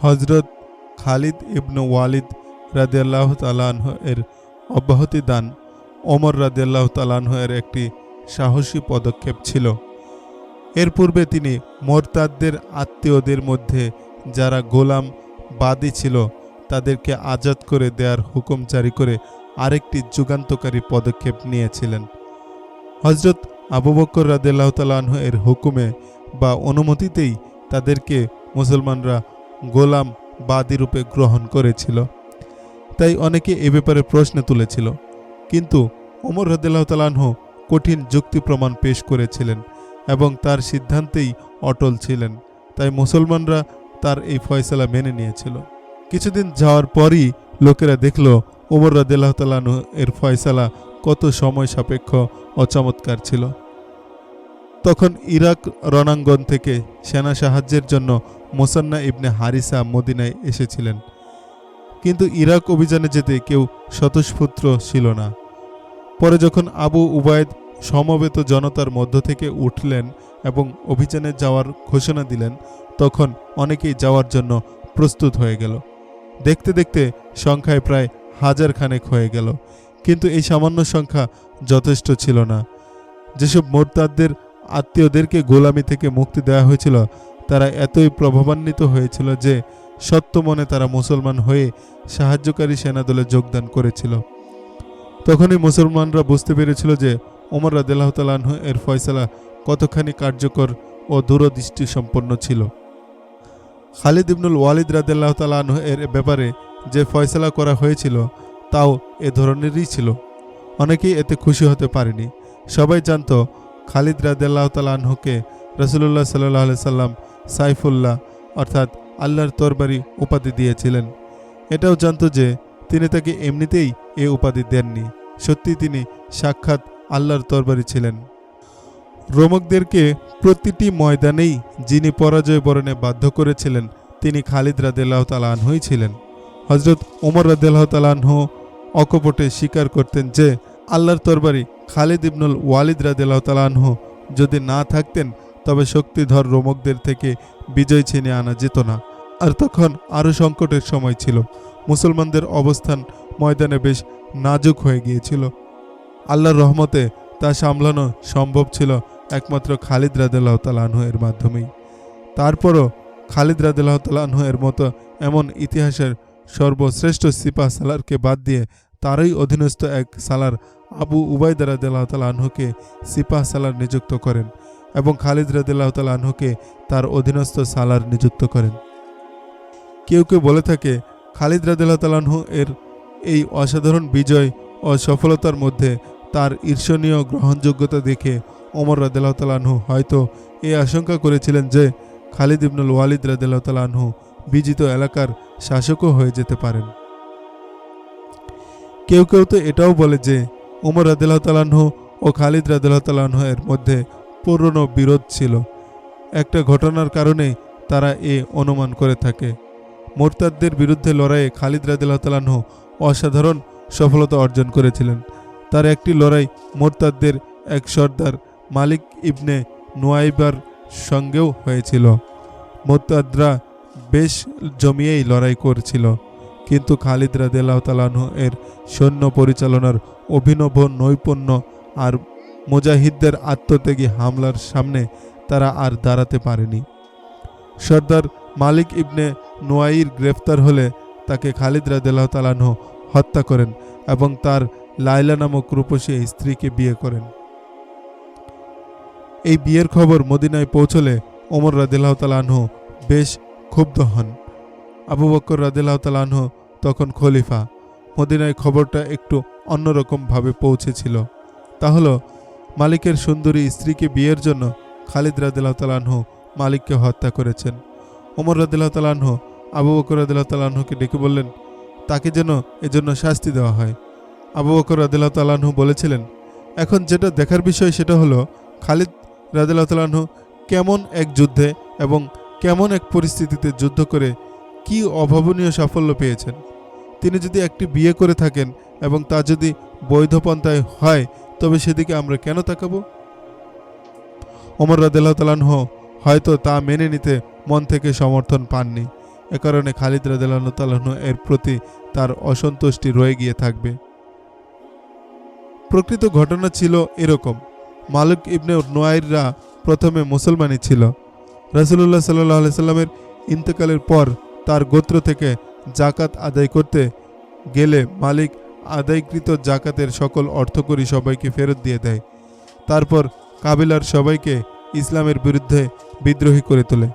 হযরত খালিদ ইবনে ওয়ালিদ রাদিয়াল্লাহু তাআলা আনহু এর অব্যাহতি দান ওমর রাদিয়াল্লাহু তাআলা আনহু এর একটি সাহসী পদক্ষেপ ছিল। এর পূর্বে তিনি মোরতাদদের আত্মীয়দের মধ্যে যারা গোলাম বাদী ছিল তাদেরকে আজাদ করে দেওয়ার হুকুম জারি করে আরেকটি যুগান্তকারী পদক্ষেপ নিয়েছিলেন। হযরত আবু বকর রাদিয়াল্লাহু তাআলা আনহু এর হুকুমে বা অনুমতিতেই তাদেরকে মুসলমানরা গোলাম বাদী রূপে গ্রহণ করেছিল। তাই অনেকে এ ব্যাপারে প্রশ্ন তুলেছিল, কিন্তু ওমর রাদিয়াল্লাহু তাআলা আনহু কঠিন যুক্তি প্রমাণ পেশ করেছিলেন এবং তার সিদ্ধান্তেই অটল ছিলেন। তাই মুসলমানরা তার এই ফয়সালা মেনে নিয়েছিল। কিছুদিন যাওয়ার পরই লোকেরা দেখল ওমর রাদিয়াল্লাহু তাআলা আনহু এর ফয়সালা কত সময় সাপেক্ষ ও চমৎকার ছিল। তখন ইরাক রণাঙ্গন থেকে সেনা সাহায্যের জন্য মুসান্না ইবনে হারিসা মদিনায় এসেছিলেন, কিন্তু ইরাক অভিযানে যেতে কেউ স্বতঃস্ফূর্ত ছিল না। পরে যখন আবু উবায়দ সমবেত জনতার মধ্য থেকে উঠলেন এবং অভিযানে যাওয়ার ঘোষণা দিলেন, তখন অনেকেই যাওয়ার জন্য প্রস্তুত হয়ে গেল। দেখতে দেখতে সংখ্যায় প্রায় 1000 খানেক হয়ে গেল, কিন্তু এই সামান্য সংখ্যা যথেষ্ট ছিল না। যেসব মোরতাদদের আত্মীয়দেরকে গোলামি থেকে মুক্তি দেওয়া হয়েছিল তারা এতই প্রভাবান্বিত হয়েছিল যে সত্য মনে তারা মুসলমান হয়ে সাহায্যকারী সেনাদলে যোগদান করেছিল। তখনই মুসলমানরা বুঝতে পেরেছিল যে ওমর রাদিয়াল্লাহু তাআলা আনহু এর ফয়সালা কতখানি কার্যকর ও দূরদৃষ্টি সম্পন্ন ছিল। খালিদ ইবনুল ওয়ালিদ রাদিয়াল্লাহু তাআলা আনহু এর ব্যাপারে যে ফয়সালা করা হয়েছিল তাও এ ধরনেরই ছিল। অনেকেই এতে খুশি হতে পারেনি। সবাই জানত খালিদ রাদিয়াল্লাহু তাআলা আনহুকে রাসূলুল্লাহ সাল্লাল্লাহু আলাইহি সাল্লাম সাইফুল্লাহ অর্থাৎ আল্লাহর তরবারি উপাধি দিয়েছিলেন। এটাও জানত যে তিনি তাকে এমনিতেই এ উপাধি দেননি, সত্যি তিনি সাক্ষাৎ আল্লাহর তরবারি ছিলেন। রোমকদেরকে প্রতিটি ময়দানেই যিনি পরাজয় বরণে বাধ্য করেছিলেন তিনি খালিদ রাদিয়াল্লাহু তাআলা আনহুই ছিলেন। হযরত ওমর রাদিয়াল্লাহু তাআলা আনহু অকপটে স্বীকার করতেন যে আল্লাহর তরবারি খালিদ ইবনুল ওয়ালিদ রাদিয়াল্লাহু তাআলা আনহু যদি না থাকতেন তবে শক্তিধর রোমকদের থেকে বিজয় ছিনিয়ে আনা যেত না। আর তখন আরও সংকটের সময় ছিল। মুসলমানদের অবস্থান ময়দানে বেশ নাজুক হয়ে গিয়েছিল। আল্লাহর রহমতে তা সামলানো সম্ভব ছিল একমাত্র খালিদ রাদিয়াল্লাহু তাআলা আনহু এর মাধ্যমেই। তারপরও খালিদ রাদিয়াল্লাহু তাআলা আনহু এর মতো এমন ইতিহাসের সর্বশ্রেষ্ঠ সিপাহ সালারকে বাদ দিয়ে তারই অধীনস্থ এক সালার আবু উবাইদা রাদিয়াল্লাহু তাআলা আনহুকে সিপাহ সালার নিযুক্ত করেন এবং খালিদ রাদিয়াল্লাহু তাআলা আনহুকে তার অধীনস্থ সালার নিযুক্ত করেন। কেউ কেউ বলে থাকে খালিদ রাদিয়াল্লাহু তাআলা আনহু এর এই অসাধারণ বিজয় ও সফলতার মধ্যে তার ঈর্ষণীয় গ্রহণযোগ্যতা দেখে ওমর রাদিয়াল্লাহু তাআলা আনহু হয়তো এই আশঙ্কা করেছিলেন যে খালিদ ইবনুল ওয়ালিদ রাদিয়াল্লাহু তাআলা আনহু বিজিত এলাকার শাসকও হয়ে যেতে পারেন। কেউ কেউ তো এটাও বলে যে ওমর রাদিয়াল্লাহু তাআলা আনহু ও খালিদ রাদিয়াল্লাহু তাআলা আনহু এর মধ্যে পুরনো বিরোধ ছিল। একটা ঘটনার কারণে তারা এ অনুমান করে থাকে। মোরতাদদের বিরুদ্ধে লড়াইয়ে খালিদ রাদিয়াল্লাহু তাআলা আনহু অসাধারণ সফলতা অর্জন করেছিলেন। তার একটি লড়াই মোরতাদদের এক সর্দার মালিক ইবনে নুয়াইবার সঙ্গেও হয়েছিল। মোরতাদরা বেশ জমিয়েই লড়াই করছিল, কিন্তু খালিদ রাদিয়াল্লাহু তাআলা আনহু এর সৈন্য পরিচালনার অভিনব নৈপুণ্য আর মুজাহিদদের আত্মত্যাগী হামলার সামনে তারা আর দাঁড়াতে পারেনি। সর্দার মালিক ইবনে নুয়াইর গ্রেফতার হলে তাকে খালিদ রাদিয়াল্লাহু তাআলা আনহু হত্যা করেন এবং তার লায়লা নামক রূপসী স্ত্রীকে বিয়ে করেন। এই বিয়ের খবর মদিনায় পৌঁছলে ওমর রাদিয়াল্লাহু তাআলা আনহু বেশ ক্ষুব্ধ হন। আবু বকর রাদিয়াল্লাহু তাআলা আনহু তখন খলিফা। মদিনায় খবরটা একটু অন্যরকমভাবে পৌঁছেছিল। তা হলো মালিকের সুন্দরী স্ত্রীকে বিয়ের জন্য খালিদ রাদিয়াল্লাহু তাআলা আনহু মালিককে হত্যা করেছেন। ওমর রাদিয়াল্লাহু তাআলা আনহু আবু বকর রাদিয়াল্লাহু তাআলা আনহুকে ডেকে বললেন তাকে যেন এজন্য শাস্তি দেওয়া হয়। আবু বকর রাদিয়াল্লাহু তাআলা আনহু বলেছিলেন, এখন যেটা দেখার বিষয় সেটা হলো খালিদ রাদিয়াল্লাহু তাআলা আনহু কেমন এক যুদ্ধে এবং কেমন এক পরিস্থিতিতে যুদ্ধ করে কি অভাবনীয় সাফল্য পেয়েছেন। তিনি যদি একটি বিয়ে করে থাকেন এবং তা যদি বৈধ পন্থায় হয় তবে সেদিকে আমরা কেন তাকাবো? ওমর রাদিয়াল্লাহু তাআলা আনহু হয়তো তা মেনে নিতে মন থেকে সমর্থন পাননি এ কারণে খালিদ রাদিয়াল্লাহু তাআলা আনহু এর প্রতি তার অসন্তুষ্টি রয়ে গিয়ে থাকবে। প্রকৃত ঘটনা ছিল এরকম। মালিক ইবনে নুয়াইররা প্রথমে মুসলমানই ছিল। রাসূলুল্লাহ সাল্লাল্লাহু আলাইহি সাল্লামের ইন্তেকালের পর তার গোত্র থেকে জাকাত আদায় করতে গেলে মালিক আদায়কৃত জাকাতের সকল অর্থকড়ি সবাইকে ফেরত দিয়ে দেয়। তারপর কাবিলার সবাইকে ইসলামের বিরুদ্ধে বিদ্রোহী করে তোলে।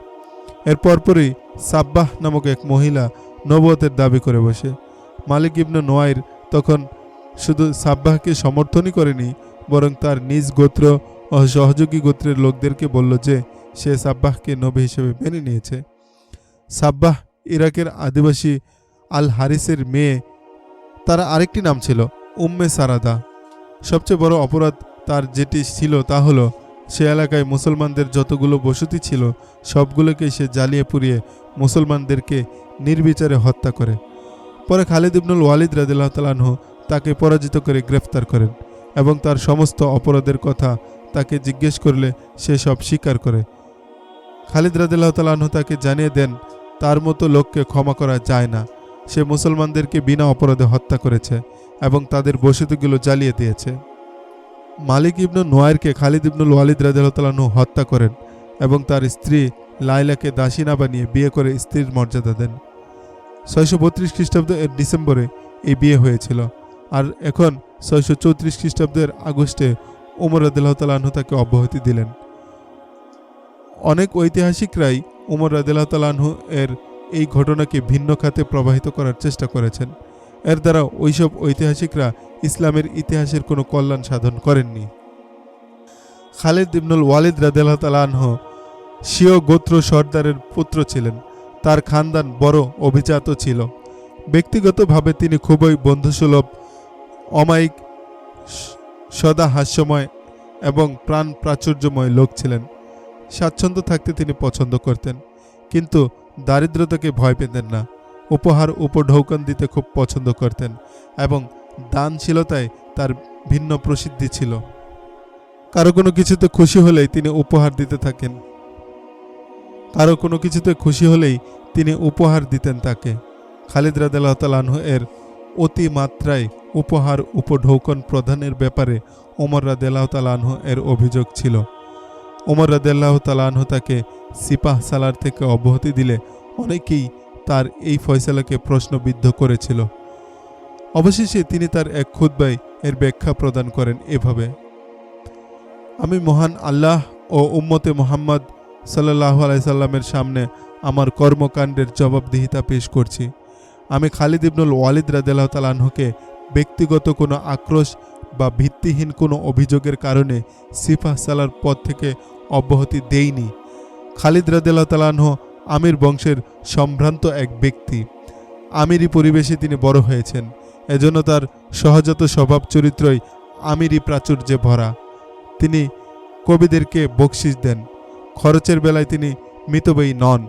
এর পরপরই সাব্বাহ নামক এক মহিলা নবুয়তের দাবি করে বসে। মালিক ইবনে নুয়াইর তখন শুধু সাব্বাহকে সমর্থনই করেনি, বরং তার নিজ গোত্র ও সহযোগী গোত্রের লোকদেরকে বলল যে সে সাব্বাহকে নবী হিসেবে মেনে নিয়েছে। সাব্বাহ ইরাকের আদিবাসী আল হারিসের মেয়ে। তার আরেকটি নাম ছিল উম্মে সারাদা। সবচেয়ে বড় অপরাধ তার যেটি ছিল তা হলো সে এলাকায় মুসলমানদের যতগুলো বসতি ছিল সবগুলোকে সে জ্বালিয়ে পুড়িয়ে মুসলমানদেরকে নির্বিচারে হত্যা করে। পরে খালিদ ইবনুল ওয়ালিদ রাদিয়াল্লাহু তাআলা আনহু তাকে পরাজিত করে গ্রেফতার করেন এবং তার সমস্ত অপরাধের কথা তাকে জিজ্ঞেস করলে সে সব স্বীকার করে। খালিদ রাদিয়াল্লাহু তাআলা আনহু তাকে জানিয়ে দেন তার মতো লোককে ক্ষমা করা যায় না। সে মুসলমানদেরকে বিনা অপরাধে হত্যা করেছে এবং তাদের বসতিগুলো জ্বালিয়ে দিয়েছে। মালিক ইবনে নুয়াইরকে খালিদ ইবনুল ওয়ালিদ রাদিয়াল্লাহু তাআলা আনহু হত্যা করেন এবং তার স্ত্রী লাইলাকে দাসী না বানিয়ে বিয়ে করে স্ত্রীর মর্যাদা দেন। 632 খ্রিস্টাব্দ এর ডিসেম্বরে এই বিয়ে হয়েছিল। আর এখন 634 খ্রিস্টাব্দের আগস্টে উমর রাদিয়াল্লাহু তাআলা আনহু তাকে অব্যাহতি দিলেন। অনেক ঐতিহাসিকরাই উমর রাদিয়াল্লাহু তাআলা আনহু এর এই ঘটনাকে ভিন্ন খাতে প্রবাহিত করার চেষ্টা করেছেন। এর দ্বারা ওইসব ঐতিহাসিকরা ইসলামের ইতিহাসের কোনো কল্যাণ সাধন করেননি। খালিদ ইবনুল ওয়ালিদ রাদিয়াল্লাহু তাআলা আনহু স্বীয় গোত্র সর্দারের পুত্র ছিলেন। তার খানদান বড় অভিজাত ছিল। ব্যক্তিগতভাবে তিনি খুবই বন্ধুসুলভ, অমায়িক, সদা হাস্যময় এবং প্রাণ প্রাচুর্যময় লোক ছিলেন। স্বাচ্ছন্দ্য থাকতে তিনি পছন্দ করতেন, কিন্তু দারিদ্রতাকে ভয় পেতেন না। উপহার উপঢৌকন দিতে খুব পছন্দ করতেন এবং দানশীলতায় তার ভিন্ন প্রসিদ্ধি ছিল। কারো কোনো কিছুতে খুশি হলেই তিনি উপহার দিতে থাকেন। কারো কোনো কিছুতে খুশি হলেই তিনি উপহার দিতেন তাকে। খালিদ রাদিয়াল্লাহু তাআলা আনহু এর অতিমাত্রায় উপহার উপঢৌকন প্রদানের ব্যাপারে ওমর রাদিয়াল্লাহু তাআলা আনহু এর অভিযোগ ছিল। ওমর রাদিয়াল্লাহু তাআলা আনহু তাকে সিপাহ সালার থেকে অব্যাহতি দিলে অনেকেই তার এই ফয়সালাকে প্রশ্নবিদ্ধ করেছিল। অবশেষে তিনি তার এক খুতবায় এর ব্যাখ্যা প্রদান করেন এভাবে: আমি মহান আল্লাহ ও উম্মতে মুহাম্মদ সাল্লাল্লাহু আলাইহি সাল্লামের সামনে আমার কর্মকাণ্ডের জবাবদিহিতা পেশ করছি। আমি খালিদ ইবনুল ওয়ালিদ রাদিয়াল্লাহু তাআলা আনহুকে ব্যক্তিগত কোনো আক্রোশ বা ভিত্তিহীন কোনো অভিযোগের কারণে সিপাহ সালার পদ থেকে অব্যাহতি দেইনি। খালিদ রাদিয়াল্লাহু তাআলা আনহু আমির বংশের সম্ভ্রান্ত এক ব্যক্তি। আমিরি পরিবেশে তিনি বড় হয়েছেন, এজন্য তার সহজাত স্বভাব চরিত্রই আমিরি প্রাচুর্যে ভরা। তিনি কবিদেরকে বকশিশ দেন। খরচের বেলায় তিনি মিতব্যয়ী নন,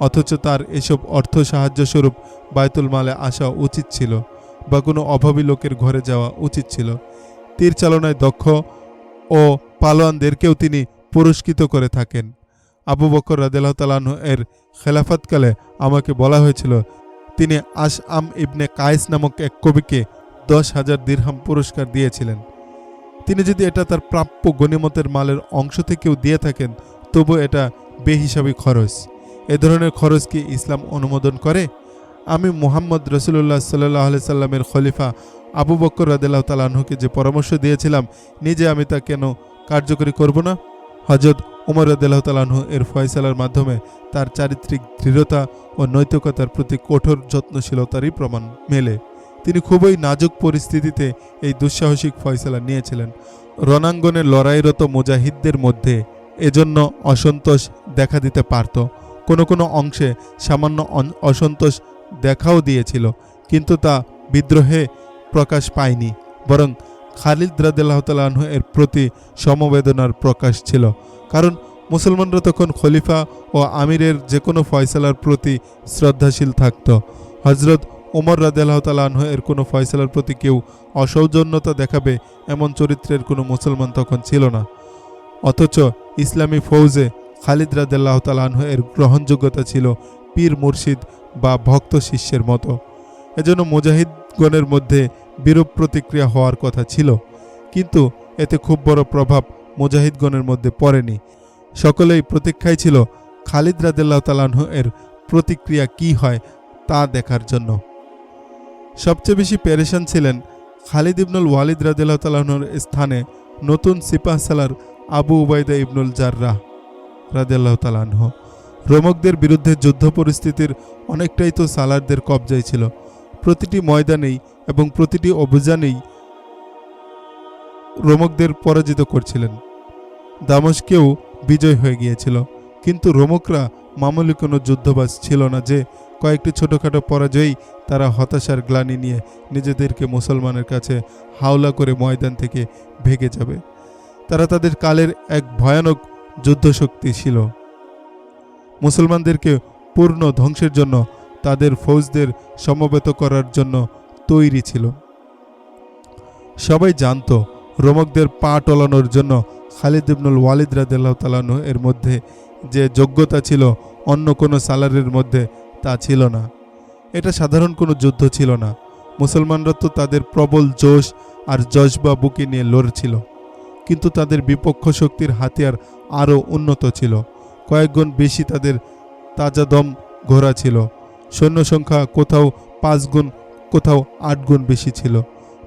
অথচ তার এসব অর্থ সাহায্য স্বরূপ বায়তুল মালে আসা উচিত ছিল বা কোনো অভাবী লোকের ঘরে যাওয়া উচিত ছিল। তীর চালনায় দক্ষ ও পালোয়ানদেরকেও তিনি পুরস্কৃত করে থাকেন। আবু বকর রাদিয়াল্লাহু তাআলা আনহু এর খেলাফতকালে আমাকে বলা হয়েছিল তিনি আশআম ইবনে কায়েস নামক এক কবিকে 10,000 দিরহাম পুরস্কার দিয়েছিলেন। তিনি যদি এটা তার প্রাপ্য গনিমতের মালের অংশ থেকেও দিয়ে থাকেন, তবু এটা বেহিসাবি খরচ। এ ধরনের খরচ কি ইসলাম অনুমোদন করে? আমি মুহাম্মদ রাসূলুল্লাহ সাল্লাল্লাহু আলাইহি সাল্লামের খলিফা আবু বকর রাদিয়াল্লাহু তাআলা আনহুকে যে পরামর্শ দিয়েছিলাম, নিজে আমি তা কেন কার্যকরী করব না? হযরত ওমর রাদিয়াল্লাহু তাআলা আনহু এর ফয়সালার মাধ্যমে তার চারিত্রিক দৃঢ়তা ও নৈতিকতার প্রতি কঠোর যত্নশীলতারই প্রমাণ মেলে। তিনি খুবই নাজুক পরিস্থিতিতে এই দুঃসাহসিক ফয়সালা নিয়েছিলেন। রণাঙ্গনে লড়াইরত মুজাহিদদের মধ্যে এজন্য অসন্তোষ দেখা দিতে পারত। কোনো কোনো অংশে সামান্য অসন্তোষ দেখাও দিয়েছিল, কিন্তু তা বিদ্রোহে প্রকাশ পায়নি, বরং খালিদ রাদিয়াল্লাহু তাআলা আনহু এর প্রতি সমবেদনার প্রকাশ ছিল। কারণ মুসলমানরা তখন খলিফা ও আমিরের যে কোনো ফয়সালার প্রতি শ্রদ্ধাশীল থাকত। হযরত ওমর রাদিয়াল্লাহু তাআলা আনহু এর কোনো ফয়সালার প্রতি কেউ অসৌজন্যতা দেখাবে এমন চরিত্রের কোনো মুসলমান তখন ছিল না। অথচ ইসলামী ফৌজে খালিদ রাদিয়াল্লাহু তাআলা আনহু এর গ্রহণযোগ্যতা ছিল পীর মুর্শিদ বা ভক্ত শিষ্যের মতো। এজন্য মুজাহিদগণের মধ্যে বিরূপ প্রতিক্রিয়া হওয়ার কথা ছিল, কিন্তু এতে খুব বড় প্রভাব মুজাহিদগণের মধ্যে পড়েনি। সকলেই প্রতীক্ষায় ছিল খালিদ রাদিয়াল্লাহু তাআলা আনহু এর প্রতিক্রিয়া কি হয় তা দেখার জন্য। সবচেয়ে বেশি পেরেশান ছিলেন খালিদ ইবনুল ওয়ালিদ রাদিয়াল্লাহু তাআলা আনহুর স্থানে নতুন সিপাহসালার আবু উবাইদা ইবনুল জাররাহ রাদিয়াল্লাহু তাআলা আনহু। রোমকদের বিরুদ্ধে যুদ্ধ পরিস্থিতির অনেকটাই তো সালারদের কবজায় ছিল। প্রতিটি ময়দানেই এবং প্রতিটি অভিযানেই রোমকদের পরাজিত করছিলেন। দামেস্কেও বিজয় হয়ে গিয়েছিল, কিন্তু রোমকরা মামুলি কোনো যুদ্ধবাজ ছিল না যে কয়েকটি ছোটোখাটো পরাজয়েই তারা হতাশার গ্লানি নিয়ে নিজেদেরকে মুসলমানের কাছে হাওলা করে ময়দান থেকে ভেগে যাবে। তারা তাদের কালের এক ভয়ানক যুদ্ধশক্তি ছিল। মুসলমানদেরকে পূর্ণ ধ্বংসের জন্য তাদের ফৌজদের সমবেত করার জন্য তৈরি ছিল। সবাই জানত রোমকদের পা টলানোর জন্য খালিদ ইবনুল ওয়ালিদ রাদিয়াল্লাহু তাআলা আনহু এর মধ্যে যে যোগ্যতা ছিল অন্য কোনো সালারের মধ্যে তা ছিল না। এটা সাধারণ কোনো যুদ্ধ ছিল না। মুসলমানরা তো তাদের প্রবল জোশ আর জজবা বুকে নিয়ে লড়ছিল, কিন্তু তাদের বিপক্ষ শক্তির হাতিয়ার আরও উন্নত ছিল। কয়েকগুণ বেশি তাদের তাজা দম ঘোড়া ছিল। সৈন্য সংখ্যা কোথাও 5 গুণ, কোথাও 8 গুণ বেশি ছিল।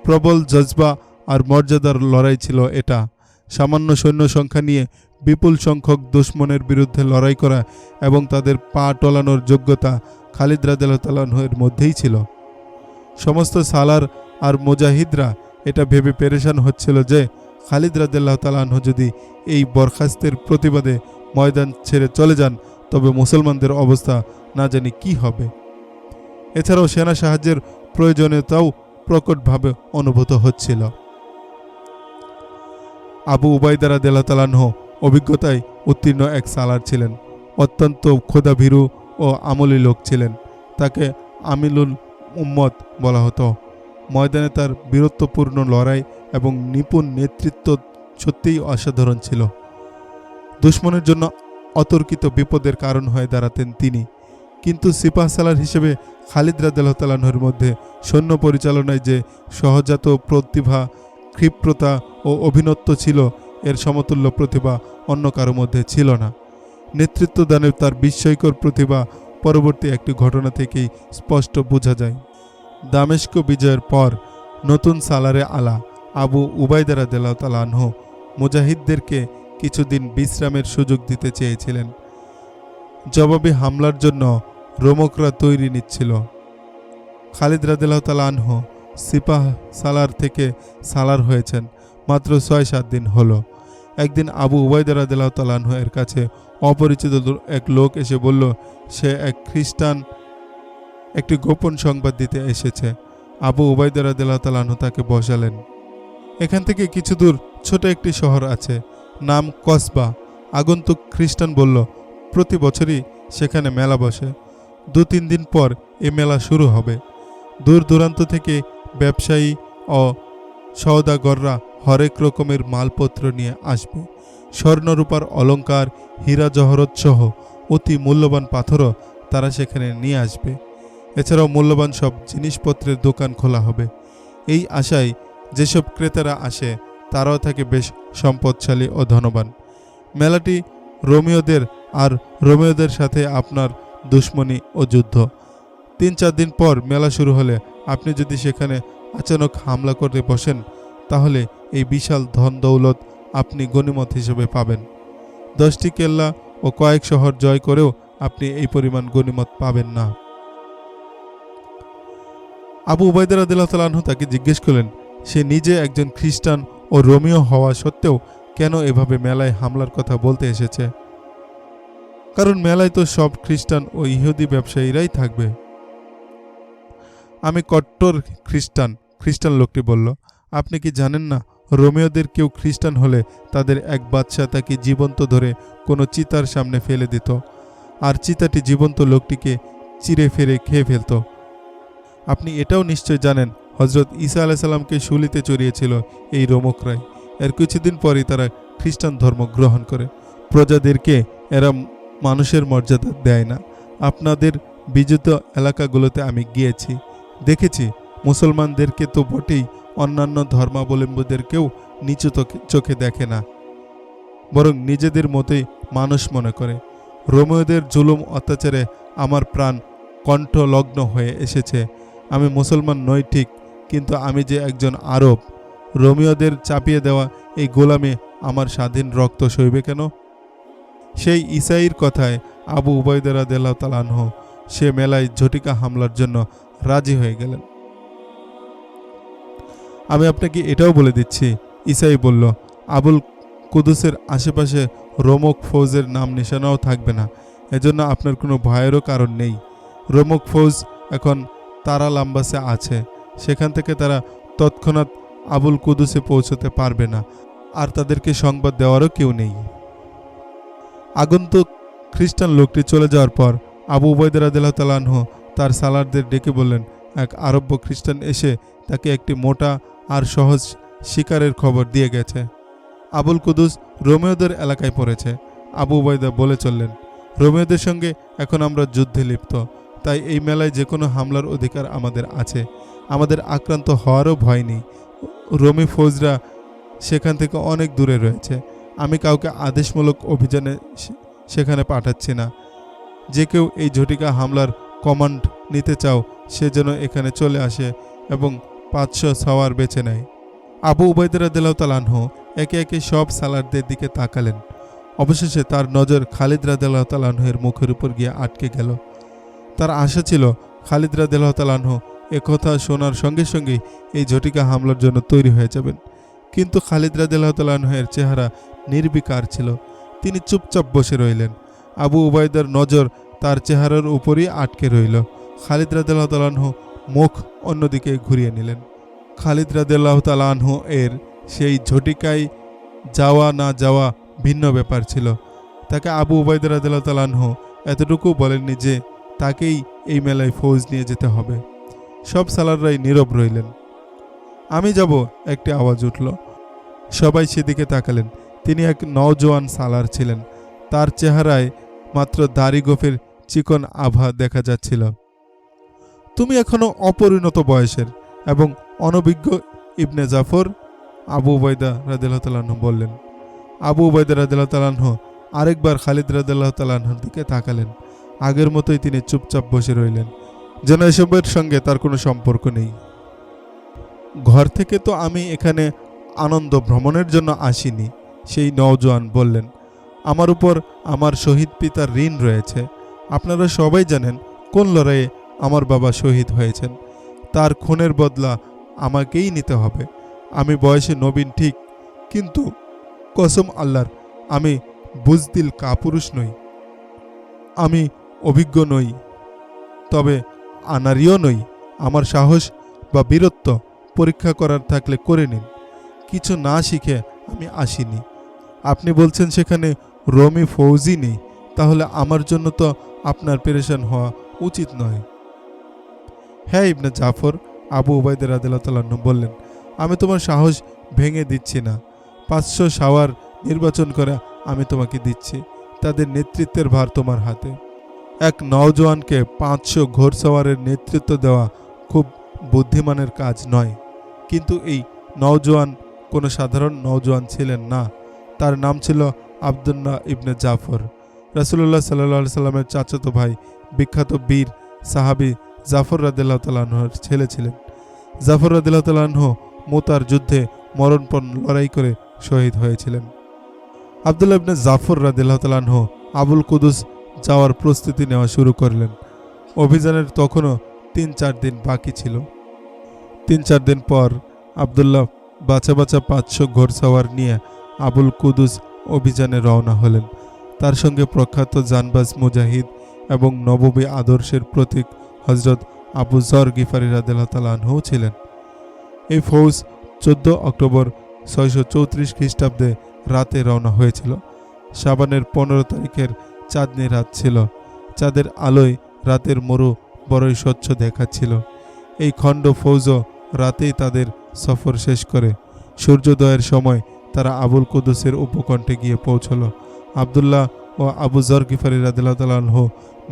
প্রবল জজবা আর মর্যাদার লড়াই ছিল এটা। সামান্য সৈন্য সংখ্যা নিয়ে বিপুল সংখ্যক দুশমনের বিরুদ্ধে লড়াই করা এবং তাদের পা টলানোর যোগ্যতা খালিদ রাদিয়াল্লাহু তাআলা আনহু এর মধ্যেই ছিল। সমস্ত সালার আর মুজাহিদরা এটা ভেবে পেরেশান হচ্ছিল যে খালিদ রাদিয়াল্লাহু তাআলা আনহু যদি এই বরখাস্তের প্রতিবাদে ময়দান ছেড়ে চলে যান তবে মুসলমানদের অবস্থা না জানি কি হবে। এছাড়াও সেনা সাহায্যের প্রয়োজনীয়তাও প্রকটভাবে অনুভূত হচ্ছিল। আবু উবাইদা রাদিয়াল্লাহু তাআলা আনহু অভিজ্ঞতায় উত্তীর্ণ এক সালার ছিলেন। অত্যন্ত খোদাভীরু ও আমলী লোক ছিলেন। তাকে আমিলুল উম্মত বলা হতো। ময়দানে তার বীরত্বপূর্ণ লড়াই এবং নিপুণ নেতৃত্ব সত্যিই অসাধারণ ছিল। দুশমনের জন্য অতর্কিত বিপদের কারণ হয়ে দাঁড়াতেন তিনি। কিন্তু সিপাহসালার হিসেবে খালিদ রাদিয়াল্লাহু তাআলা আনহুর মধ্যে সৈন্য পরিচালনায় যে সহজাত প্রতিভা, ক্ষিপ্রতা ও অভিনত্ব ছিল, এর সমতুল্য প্রতিভা অন্য কারো মধ্যে ছিল না। নেতৃত্ব দানের তার বিস্ময়কর প্রতিভা পরবর্তী একটি ঘটনা থেকেই স্পষ্ট বোঝা যায়। দামেস্ক বিজয়ের পর নতুন সালারে আলা আবু উবাইদা রাদিয়াল্লাহু তাআলা আনহু মুজাহিদদেরকে কিছুদিন বিশ্রামের সুযোগ দিতে চেয়েছিলেন। জবাবি হামলার জন্য রোমকরা তৈরি নিচ্ছিল। খালিদ রাদিয়াল্লাহু তাআলা আনহু সিপাহ সালার থেকে সালার হয়েছেন মাত্র 6-7 দিন হলো। একদিন আবু উবাইদা রাদিয়াল্লাহু তাআলা আনহু এর কাছে অপরিচিত এক লোক এসে বলল সে এক খ্রিস্টান একটি গোপন সংবাদ দিতে এসেছে। আবু উবাইদা রাদিয়াল্লাহু তাআলা আনহু তাকে বসালেন। এখান থেকে কিছু দূর ছোট একটি শহর আছে, নাম কসবা। আগন্তুক খ্রিস্টান বলল প্রতি বছরই সেখানে মেলা বসে। 2-3 দিন পর এ মেলা শুরু হবে। দূর দূরান্ত থেকে ব্যবসায়ী ও সওদাগররা হরেক রকমের মালপত্র নিয়ে আসবে। স্বর্ণরূপার অলঙ্কার, হীরা জহরত সহ অতি মূল্যবান পাথরও তারা সেখানে নিয়ে আসবে। এছাড়াও মূল্যবান সব জিনিসপত্রের দোকান খোলা হবে। এই আশায় যেসব ক্রেতারা আসে তারাও থাকে বেশ সম্পদশালী ও ধনবান। মেলাটি রোমীয়দের আর রোমীয়দের সাথে আপনার দুশমনি ও যুদ্ধ। 3-4 দিন পর মেলা শুরু হলে আপনি যদি সেখানে আচানক হামলা করতে বসেন তাহলে এই বিশাল ধন দৌলত আপনি গনিমত হিসেবে পাবেন। 10টি কেল্লা ও কয়েক শহর জয় করেও আপনি এই পরিমাণ গনিমত পাবেন না। আবু উবাইদা রাদিয়াল্লাহু তাআলা আনহু তাকে জিজ্ঞেস করলেন সে নিজে একজন খ্রিস্টান ও রোমীয় হওয়া সত্ত্বেও কেন এভাবে মেলায় হামলার কথা বলতে এসেছে। কারণ মেলায় তো সব খ্রিস্টান ও ইহুদি ব্যবসায়ীরাই থাকবে। আমি কট্টর খ্রিস্টান লোকটি বলল, আপনি কি জানেন না রোমীয়দের কেউ খ্রিস্টান হলে তাদের এক বাদশা তাকে জীবন্ত ধরে কোনো চিতার সামনে ফেলে দিত, আর চিতাটি জীবন্ত লোকটিকে চিরে ফেরে খেয়ে ফেলত। আপনি এটাও নিশ্চয় জানেন হযরত ঈসা আলাইহিস সালামকে শুলিতে চড়িয়েছিল এই রোমকরাই। এর কিছুদিন পরই তারা খ্রিস্টান ধর্ম গ্রহণ করে। প্রজাদেরকে এরা মানুষের মর্যাদা দেয় না। আপনাদের বিজিত এলাকাগুলোতে আমি গিয়েছি, দেখেছি মুসলমানদেরকে তো বটেই, অন্যান্য ধর্মাবলম্বীদেরকেও নিচু চোখে দেখে না, বরং নিজেদের মতোই মানুষ মনে করে। রোমীয়দের জুলুম অত্যাচারে আমার প্রাণ কণ্ঠলগ্ন হয়ে এসেছে। আমি মুসলমান নই ঠিক, কিন্তু আমি যে একজন আরব। রোমীয়দের চাপিয়ে দেওয়া এই গোলামে আমার স্বাধীন রক্ত সইবে কেন? সেই ঈসাইর কথায় আবু উবাইদা রাদিয়াল্লাহু তাআলা আনহু সে মেলায় ঝটিকা হামলার জন্য রাজি হয়ে গেলেন। আমি আপনাকে এটাও বলে দিচ্ছি, ঈসাই বলল, আবুল কুদুসের আশেপাশে রোমক ফৌজের নাম নিশানাও থাকবে না, এজন্য আপনার কোনো ভয়েরও কারণ নেই। রোমক ফৌজ এখন তারা লাম্বাসে আছে, সেখান থেকে তারা তৎক্ষণাৎ আবুল কুদুসে পৌঁছতে পারবে না, আর তাদেরকে সংবাদ দেওয়ারও কেউ নেই। আগন্তুক খ্রিস্টান লোকটি চলে যাওয়ার পর আবু উবাইদা রাদিয়াল্লাহু তাআলা আনহু তার সালারদের ডেকে বললেন, এক আরব্য খ্রিস্টান এসে তাকে একটি মোটা আর সহজ শিকারের খবর দিয়ে গেছে। আবুল কুদুস রোমীয়দের এলাকায় পড়েছে। আবু উবাইদা বলে চললেন, রোমীয়দের সঙ্গে এখন আমরা যুদ্ধে লিপ্ত, তাই এই মেলায় যে কোনো হামলার অধিকার আমাদের আছে। আমাদের আক্রান্ত হওয়ারও ভয় নেই। রোমী ফৌজরা সেখান থেকে অনেক দূরে রয়েছে। আমি কাউকে আদেশমূলক অভিযানে সেখানে পাঠাচ্ছি না। যে কেউ এই ঝটিকা হামলার কমান্ড নিতে চাও সে যেন এখানে চলে আসে এবং 500 সওয়ার বেছে নেয়। আবু উবাইদা রাদিয়াল্লাহু তাআলা আনহু একে একে সব সালারদের দিকে তাকালেন। অবশেষে তার নজর খালিদ রাদিয়াল্লাহু তাআলা আনহুর মুখের উপর গিয়ে আটকে গেল। তার আশা ছিল খালিদ রাদিয়াল্লাহু তাআলা আনহু একথা শোনার সঙ্গে সঙ্গেই এই ঝটিকা হামলার জন্য তৈরি হয়ে যাবেন, কিন্তু খালিদ রাদিয়াল্লাহু তাআলা আনহুর চেহারা নির্বিকার ছিল। তিনি চুপচাপ বসে রইলেন। আবু উবাইদার নজর তার চেহারার উপরই আটকে রইল। খালিদ রাদিয়াল্লাহু তাআলা আনহু মুখ অন্যদিকে ঘুরিয়ে নিলেন। খালিদ রাদিয়াল্লাহু তাআলা আনহু এর সেই ঝটিকায় যাওয়া না যাওয়া ভিন্ন ব্যাপার ছিল। তাকে আবু উবাইদা রাদিয়াল্লাহু তাআলা আনহু এতটুকু বলেননি যে তাকেই এই মেলায় ফৌজ নিয়ে যেতে হবে। সব সালাররাই নীরব রইলেন। আমি যাব, একটি আওয়াজ উঠল। সবাই সেদিকে তাকালেন। তিনি এক নওজোয়ান সালার ছিলেন। তার চেহারায় মাত্র দাড়ি গোফের চিকন আভা দেখা যাচ্ছিল। তুমি এখনো অপরিণত বয়সের এবং অনভিজ্ঞ ইবনে জাফর, আবু উবাইদা রাদিয়াল্লাহু তাআলা আনহু বললেন। আবু উবাইদা রাদিয়াল্লাহু তাআলা আনহু আরেকবার খালিদ রাদিয়াল্লাহু তাআলা আনহুর দিকে তাকালেন। আগের মতোই তিনি চুপচাপ বসে রইলেন, যেন এসবের সঙ্গে তার কোনো সম্পর্ক নেই। ঘর থেকে তো আমি এখানে আনন্দ ভ্রমণের জন্য আসিনি, সেই নওজোয়ান বললেন। আমার উপর আমার শহীদ পিতার ঋণ রয়েছে। আপনারা সবাই জানেন কোন লড়াইয়ে আমার বাবা শহীদ হয়েছেন। তার খুনের বদলা আমাকেই নিতে হবে। আমি বয়সে নবীন ঠিক, কিন্তু কসম আল্লাহর আমি বুজদিল কাপুরুষ নই। আমি অভিজ্ঞ নই, তবে আনারিও নই। আমার সাহস বা বীরত্ব পরীক্ষা করার থাকলে করে নিন। কিছু না শিখে আমি আসিনি। আপনি বলছেন সেখানে রোমি ফৌজি নেই, তাহলে আমার জন্য তো আপনার পেরেশান হওয়া উচিত নয়। হ্যাঁ ইবনে জাফর, আবু উবাইদা রাদিয়াল্লাহু তাআলা আনহু বললেন, আমি তোমার সাহস ভেঙে দিচ্ছি না। 500 সাওয়ার নির্বাচন করে আমি তোমাকে দিচ্ছি। তাদের নেতৃত্বের ভার তোমার হাতে। এক নওজোয়ানকে 500 ঘোড়সওয়ারের নেতৃত্ব দেওয়া খুব বুদ্ধিমানের কাজ নয়। কিন্তু এই নওজোয়ান কোনো সাধারণ নওজোয়ান ছিলেন না। তার নাম ছিল আব্দুল্লাহ ইবনে জাফর। রাসূলুল্লাহ সাল্লাল্লাহু আলাইহি সাল্লামের চাচাতো ভাই, বিখ্যাত বীর সাহাবী জাফর রাদিয়াল্লাহু তাআলা আনহুর ছেলে ছিলেন। জাফর রাদিয়াল্লাহু তাআলা আনহু মুতার যুদ্ধে মরণপণ লড়াই করে শহীদ হয়েছিলেন। আব্দুল্লাহ ইবনে জাফর রাদিয়াল্লাহু তাআলা আনহু আবুল কুদুস যাওয়ার প্রস্তুতি নেওয়া শুরু করলেন। অভিযানের তখনও 3-4 দিন বাকি ছিল। 3-4 দিন পর আব্দুল্লাহ বাছা বাছা 500 ঘোড়সওয়ার নিয়ে আবুল কুদুস অভিযানে রওনা হলেন। তার সঙ্গে প্রখ্যাত জানবাজ মুজাহিদ এবং নববী আদর্শের প্রতীক হযরত আবু যর গিফারি রাদিয়াল্লাহু তাআলা আনহু ছিলেন। এই ফৌজ 14 অক্টোবর 634 খ্রিস্টাব্দে রাতে রওনা হয়েছিল। শাবানের 15 তারিখের চাঁদনি রাত ছিল। চাঁদের আলোয় রাতের মরু বড়ই স্বচ্ছ দেখাচ্ছিল। এই খণ্ড ফৌজও রাতেই তাদের সফর শেষ করে সূর্যোদয়ের সময় তারা আবুল কুদুসের উপকণ্ঠে গিয়ে পৌঁছল। আব্দুল্লাহ ও আবু যর গিফারি রাদিয়াল্লাহু তাআলা আনহু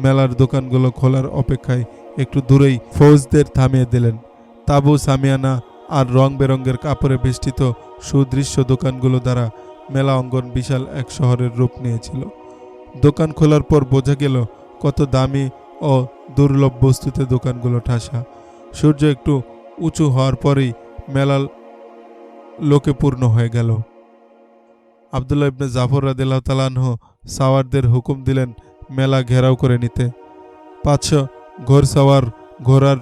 মেলার দোকানগুলো খোলার অপেক্ষায় একটু দূরেই ফৌজদের থামিয়ে দিলেন। তাঁবু, সামিয়ানা আর রং বেরঙের কাপড়ে বেষ্টিত সুদৃশ্য দোকানগুলো দ্বারা মেলা অঙ্গন বিশাল এক শহরের রূপ নিয়েছিল। দোকান খোলার পর বোঝা গেল কত দামি ও দুর্লভ বস্তুতে দোকানগুলো ঠাসা। সূর্য একটু উঁচু হওয়ার পরেই মেলা লোকে পূর্ণ হয়ে গেল। আব্দুল্লাহ ইবনে জাফর রাদিয়াল্লাহু তাআলা আনহু সাওয়ারদের হুকুম দিলেন মেলা ঘেরাও করে নিতে। 500 ঘোড়সাওয়ার ঘোড়ার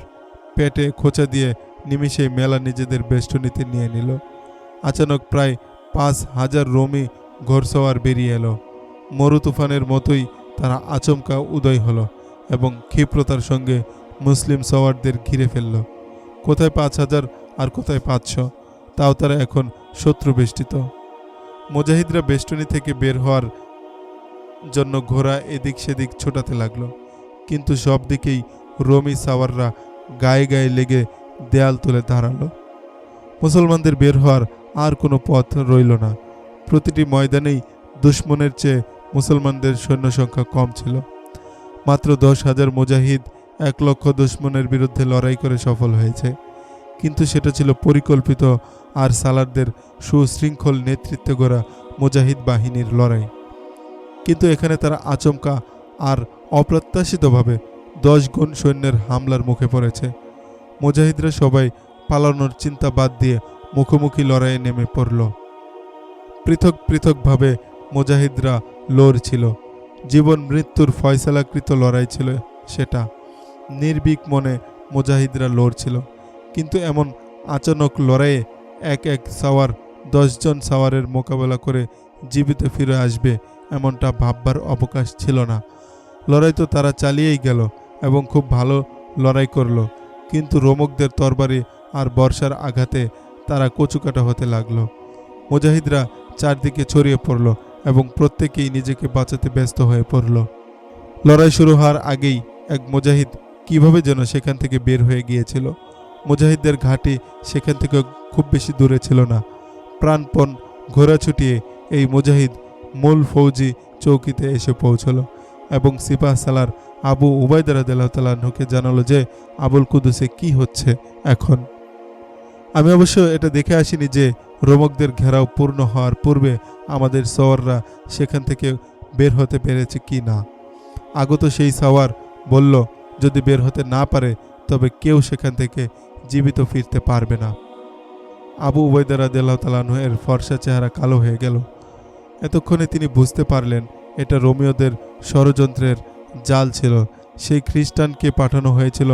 পেটে খোঁচা দিয়ে নিমিষেই মেলা নিজেদের বেষ্টনীতে নিয়ে নিল। আচানক প্রায় 5000 রোমী ঘোড়সাওয়ার বেরিয়ে এলো। মরু তুফানের মতোই তারা আচমকা উদয় হলো এবং ক্ষিপ্রতার সঙ্গে মুসলিম সওয়ারদের ঘিরে ফেলল। কোথায় 5000 আর কোথায় 500, তাও তারা এখন শত্রু বেষ্টিত। মুজাহিদরা বেষ্টনী থেকে বের হওয়ার জন্য ঘোড়া এদিক সেদিক ছোটাতে লাগলো, কিন্তু সব দিকেই রোমী সাওয়াররা গায়ে গায়ে লেগে দেয়াল তুলে দাঁড়ালো। মুসলমানদের বের হওয়ার আর কোনো পথ রইল না। প্রতিটি ময়দানেই দুশমনের চেয়ে মুসলমানদের সৈন্য সংখ্যা কম ছিল। মাত্র 10,000 মুজাহিদ 1 লক্ষ দুশমনের বিরুদ্ধে লড়াই করে সফল হয়েছে, কিন্তু সেটা ছিল পরিকল্পিত আর সালারদের সুশৃঙ্খল নেতৃত্বে গড়া মুজাহিদ বাহিনীর লড়াই। কিন্তু এখানে তারা আচমকা আর অপ্রত্যাশিতভাবে 10 গুণ সৈন্যের হামলার মুখে পড়েছে। মুজাহিদরা সবাই পালানোর চিন্তা বাদ দিয়ে মুখোমুখি লড়াইয়ে নেমে পড়ল। পৃথক পৃথকভাবে মুজাহিদরা লড়ছিল। জীবন মৃত্যুর ফয়সালাকৃত লড়াই ছিল সেটা। নির্ভীক মনে মুজাহিদরা লড়ছিল, কিন্তু এমন আচানক লড়াইয়ে এক এক সাওয়ার 10 জন সাওয়ারের মোকাবেলা করে জীবিত ফিরে আসবে এমনটা ভাববার অবকাশ ছিল না। লড়াই তো তারা চালিয়েই গেল এবং খুব ভালো লড়াই করল, কিন্তু রোমকদের তরবারি আর বর্ষার আঘাতে তারা কচুকাটা হতে লাগলো। মুজাহিদরা চারদিকে ছড়িয়ে পড়ল এবং প্রত্যেকেই নিজেকে বাঁচাতে ব্যস্ত হয়ে পড়ল। লড়াই শুরু হওয়ার আগেই এক মুজাহিদ কিভাবে যেন সেখান থেকে বের হয়ে গিয়েছিল। মুজাহিদদের ঘাঁটি সেখান থেকে খুব বেশি দূরে ছিল না। প্রাণপণ ঘোড়া ছুটিয়ে এই মুজাহিদ মূল ফৌজি চৌকিতে এসে পৌঁছল এবং সিপাহ সালার আবু উবাইদা রাদিয়াল্লাহু তাআলা আনহুকে জানালো যে আবুল কুদুসে কি হচ্ছে এখন। আমি অবশ্য এটা দেখে আসিনি যে রোমকদের ঘেরাও পূর্ণ হওয়ার পূর্বে আমাদের সওয়াররা সেখান থেকে বের হতে পেরেছে কি না। আগত সেই সাওয়ার বলল যদি বের হতে না পারে তবে কেউ সেখান থেকে জীবিত ফিরতে পারবে না। আবু উবাইদা রাদিয়াল্লাহু তাআলা আনহু এর ফর্সা চেহারা কালো হয়ে গেল। এতক্ষণে তিনি বুঝতে পারলেন এটা রোমীয়দের ষড়যন্ত্রের জাল ছিল। সেই খ্রিস্টানকে পাঠানো হয়েছিল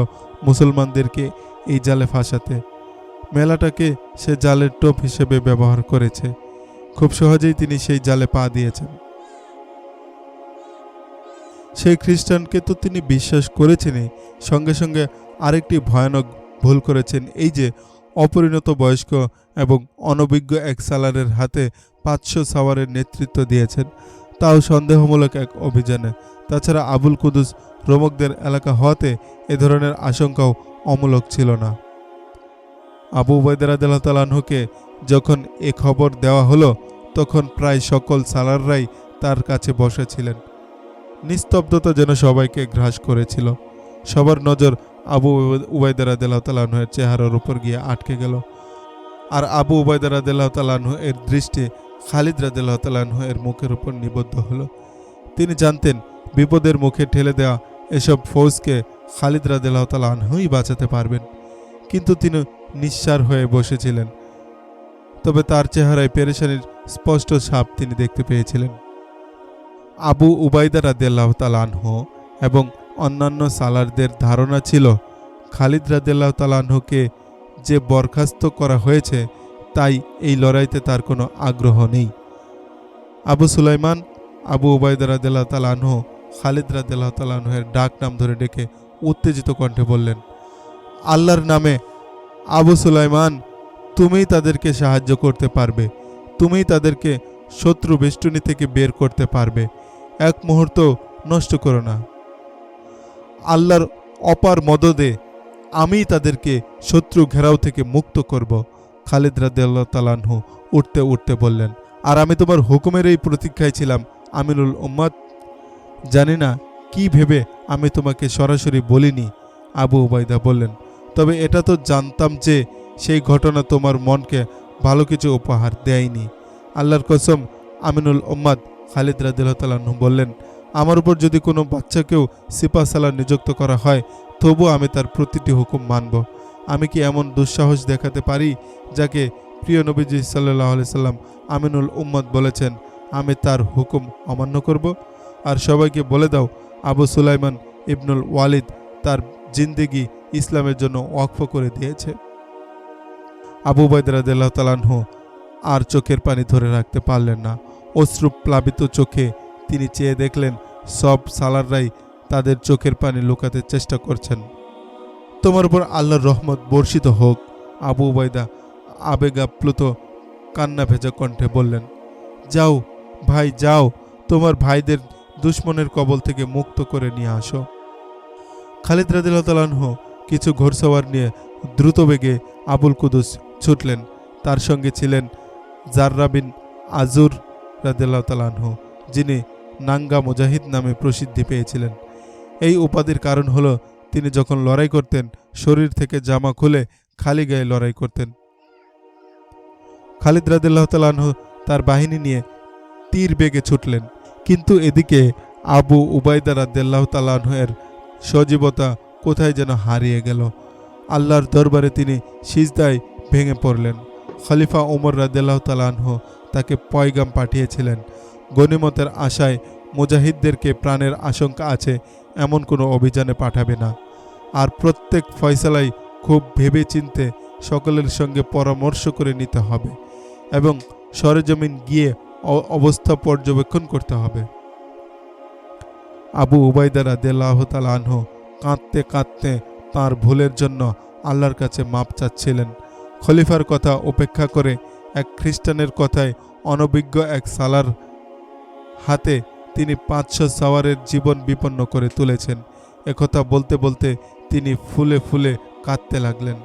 মুসলমানদেরকে এই জালে ফাঁসাতে। মেলাটাকে সে জালের টোপ হিসেবে ব্যবহার করেছে। খুব সহজেই তিনি সেই জালে পা দিয়েছেন। সেই খ্রিস্টানকে তো তিনি বিশ্বাস করেছেনই, সঙ্গে সঙ্গে আরেকটি ভয়ানক ভুল করেছেন, এই যে অপরিণত বয়স্ক এবং অনভিজ্ঞ এক সালারের হাতে 500 সাওয়ারের নেতৃত্ব দিয়েছেন, তাও সন্দেহমূলক এক অভিযানে। তাছাড়া আবুল কুদুস রোমকদের এলাকা হওয়াতে এ ধরনের আশঙ্কাও অমূলক ছিল না। আবু উবাইদা রাদিয়াল্লাহু তাআলা আনহুকে যখন এ খবর দেওয়া হলো তখন প্রায় সকল সালাররাই তার কাছে বসেছিলেন। নিস্তব্ধতা যেন সবাইকে গ্রাস করেছিল। সবার নজর আবু উবাইদা রাদিয়াল্লাহু তাআলা আনহুর চেহারার উপর গিয়ে আটকে গেল। আর আবু উবাইদা রাদিয়াল্লাহু তাআলা আনহু এর দৃষ্টি খালিদ রাদিয়াল্লাহু তাআলা আনহু এর মুখের উপর নিবদ্ধ হলো। তিনি জানতেন বিপদের মুখে ঠেলে দেওয়া এসব ফৌজকে খালিদ রাদিয়াল্লাহু তাআলা আনহুই বাঁচাতে পারবেন, কিন্তু তিনি নিঃসাড় হয়ে বসেছিলেন। তবে তার চেহারায় পেরেশানির স্পষ্ট ছাপ তিনি দেখতে পেয়েছিলেন। আবু উবাইদা রাদিয়াল্লাহু তাআলা আনহু এবং অন্যান্য সালারদের ধারণা ছিল খালিদ রাদিয়াল্লাহু তাআলা আনহুকে যে বরখাস্ত করা হয়েছে তাই এই লড়াইতে তার কোনো আগ্রহ নেই। আবু সুলাইমান আবু উবাইদা রাদিয়াল্লাহু তাআলা আনহু খালিদ রাদিয়াল্লাহু তাআলা আনহুর ডাক নাম ধরে ডেকে উত্তেজিত কণ্ঠে বললেন, আল্লাহর নামে আবু সুলাইমান, তুমিই তাদেরকে সাহায্য করতে পারবে, তুমিই তাদেরকে শত্রু বেষ্টনী থেকে বের করতে পারবে। এক মুহূর্ত নষ্ট করো না। আল্লাহর অপার মদদে আমিই তাদেরকে শত্রু ঘেরাও থেকে মুক্ত করব। খালিদ রাদিয়াল্লাহু তাআলা আনহু উঠতে উঠতে বললেন, আর আমি তোমার হুকুমের এই প্রতীক্ষায় ছিলাম আমিনুল উম্মাত। জানি না কি ভেবে আমি তোমাকে সরাসরি বলিনি। আবু উবাইদা বললেন, তবে এটা তো জানতাম যে সেই ঘটনা তোমার মনকে ভালো কিছু উপহার দেয়নি। আল্লাহর কসম, আমিনুল উম্মাদ খালিদ রাদিয়াল্লাহু তাআলা আনহু বললেন, আমার উপর যদি কোনো বাচ্চাকেও সিপাহ সালার নিযুক্ত করা হয় তবু আমি তার প্রতিটি হুকুম মানব। আমি কি এমন দুঃসাহস দেখাতে পারি যাকে প্রিয় নবীজি সাল্লাল্লাহু আলাইহি সাল্লাম আমিনুল উম্মাদ বলেছেন আমি তার হুকুম অমান্য করব? আর সবাইকে বলে দাও, আবু সুলাইমান ইবনুল ওয়ালিদ তার জিন্দেগি ইসলামের জন্য ওয়াকফ করে দিয়েছে। আবু উবাইদা রাদিয়াল্লাহু তাআলা আনহু আর চোখের পানি ধরে রাখতে পারলেন না। অশ্রু প্লাবিত চোখে তিনি চেয়ে দেখলেন সব সালাররাই তাদের চোখের পানি লুকাতে চেষ্টা করছেন। তোমার উপর আল্লাহর রহমত বর্ষিত হোক, আবু উবাইদা আবেগাপ্লুত কান্না ভেজা কণ্ঠে বললেন। যাও ভাই যাও, তোমার ভাইদের দুশমনের কবল থেকে মুক্ত করে নিয়ে আসো। খালিদ রাদিয়াল্লাহু তাআলা আনহু কিছু ঘোড়সওয়ার নিয়ে দ্রুত বেগে আবুল কুদুস ছুটলেন। তার সঙ্গে ছিলেন জাররা বিন আজুর রাদিয়াল্লাহু তাআলা আনহু, যিনি নাঙ্গা মুজাহিদ নামে প্রসিদ্ধি পেয়েছিলেন। এই উপাধির কারণ হলো তিনি যখন লড়াই করতেন শরীর থেকে জামা খুলে খালি গায়ে লড়াই করতেন। খালিদ রাদিয়াল্লাহু তাআলা আনহু তার বাহিনী নিয়ে তীর বেগে ছুটলেন, কিন্তু এদিকে আবু উবাইদা রাদিয়াল্লাহু তাআলা আনহু এর সজীবতা কোথায় যেন হারিয়ে গেল। আল্লাহর দরবারে তিনি সিজদায় ভেঙে পড়লেন। খলিফা ওমর রাদিয়াল্লাহু তাআলা আনহু তাকে পয়গাম পাঠিয়েছিলেন, গনিমতের আশায় মুজাহিদদেরকে প্রাণের আশঙ্কা আছে এমন কোনো অভিযানে পাঠাবে না। আর প্রত্যেক ফয়সালাই খুব ভেবে চিনতে সকলের সঙ্গে পরামর্শ করে নিতে হবে এবং সরেজমিন গিয়ে অবস্থা পর্যবেক্ষণ করতে হবে। আবু উবাইদা রাদিয়াল্লাহু তাআলা আনহু কাঁদতে কাঁদতে তাঁর ভুলের জন্য আল্লাহর কাছে মাপ চাচ্ছিলেন। খলিফার কথা উপেক্ষা করে এক খ্রিস্টানের কথায় অনভিজ্ঞ এক সালার হাতে তিনি 500 সাওয়ারের জীবন বিপন্ন করে তুলেছেন। একথা বলতে বলতে তিনি ফুলে ফুলে কাঁদতে লাগলেন।